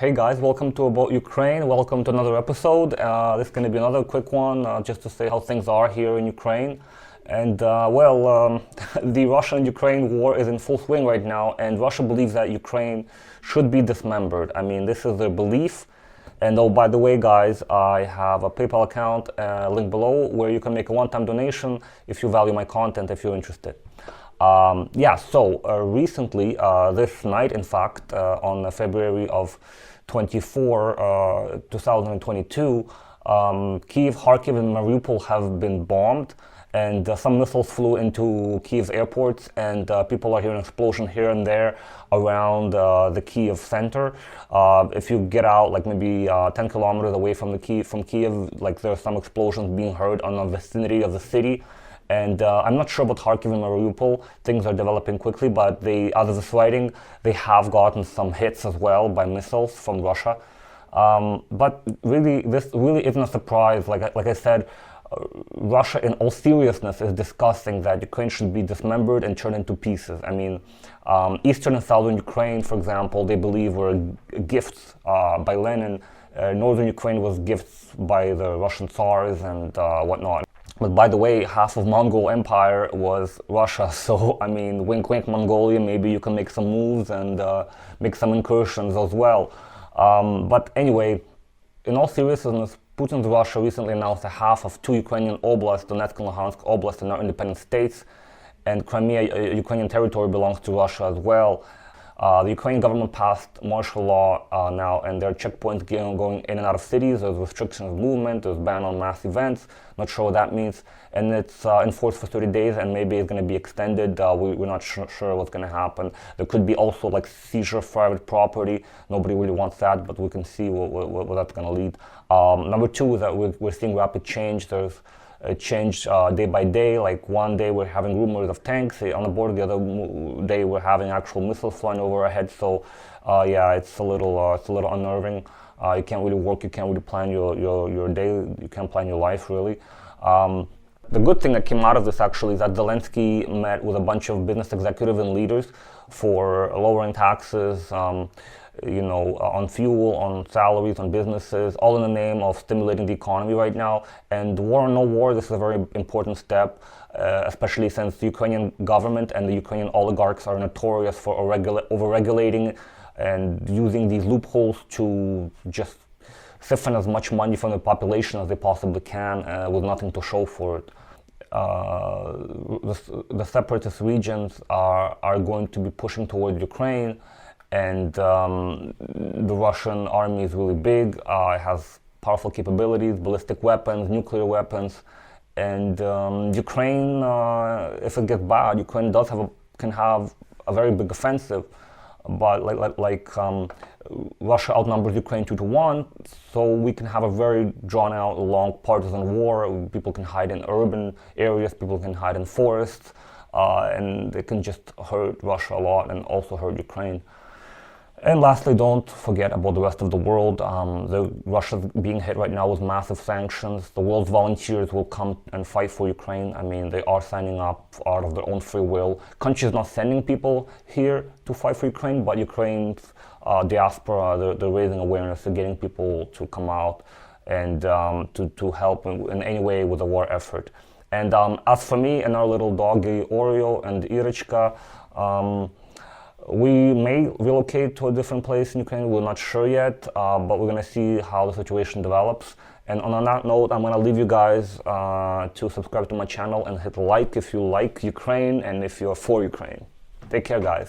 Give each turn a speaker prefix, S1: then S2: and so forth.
S1: Hey guys, welcome to About Ukraine. Welcome to another episode. This is going to be another quick one just to say how things are here in Ukraine. And the Russia-Ukraine war is in full swing right now, and Russia believes that Ukraine should be dismembered. I mean, this is their belief. And oh, by the way, guys, I have a PayPal account, link below, where you can make a one-time donation if you value my content, if you're interested. Recently, this night, in fact, on February of 2022, Kiev, Kharkiv, and Mariupol have been bombed, and some missiles flew into Kiev's airports, and people are hearing explosion here and there around the Kiev center. If you get out, like maybe 10 kilometers away from Kiev, like there are some explosions being heard on the vicinity of the city. And I'm not sure about Kharkiv and Mariupol. Things are developing quickly, but as of this writing, they have gotten some hits as well by missiles from Russia. But really, this really isn't a surprise. Like I said, Russia, in all seriousness, is discussing that Ukraine should be dismembered and turned into pieces. I mean, eastern and southern Ukraine, for example, they believe were gifts by Lenin. Northern Ukraine was gifts by the Russian Tsars and whatnot. But by the way, half of Mongol Empire was Russia, so I mean, wink wink Mongolia, maybe you can make some moves and make some incursions as well. But anyway, in all seriousness, Putin's Russia recently announced that half of two Ukrainian oblasts, Donetsk and Luhansk oblasts, are independent states, and Crimea, Ukrainian territory, belongs to Russia as well. The Ukrainian government passed martial law now, and there are checkpoints going in and out of cities. There's restrictions of movement, there's ban on mass events, not sure what that means, and it's enforced for 30 days, and maybe it's going to be extended. We're not sure what's going to happen. There could be also like seizure of private property. Nobody really wants that, but we can see what that's going to lead. Number two is that we're seeing rapid change. There's a change day by day. Like one day we're having rumors of tanks on the border, the other day we're having actual missiles flying over our heads. So yeah, it's a little unnerving. You can't really work, you can't really plan your day, you can't plan your life really. The good thing that came out of this actually is that Zelensky met with a bunch of business executives and leaders for lowering taxes, on fuel, on salaries, on businesses, all in the name of stimulating the economy right now. And war or no war, this is a very important step, especially since the Ukrainian government and the Ukrainian oligarchs are notorious for over-regulating and using these loopholes to just siphon as much money from the population as they possibly can with nothing to show for it. The separatist regions are going to be pushing towards Ukraine, and the Russian army is really big. It has powerful capabilities, ballistic weapons, nuclear weapons, and Ukraine, if it gets bad, Ukraine can have a very big offensive. But Russia outnumbers Ukraine 2-1, so we can have a very drawn-out, long partisan war. People can hide in urban areas, people can hide in forests, and it can just hurt Russia a lot and also hurt Ukraine. And lastly, don't forget about the rest of the world. Russia's being hit right now with massive sanctions. The world's volunteers will come and fight for Ukraine. I mean, they are signing up out of their own free will. Countries not sending people here to fight for Ukraine, but Ukraine's diaspora, they're raising awareness, they're getting people to come out and to help in any way with the war effort. And as for me and our little doggy Oreo and Irочка, we may relocate to a different place in Ukraine. We're not sure yet, but we're going to see how the situation develops. And on that note, I'm going to leave you guys to subscribe to my channel and hit like if you like Ukraine and if you're for Ukraine. Take care, guys.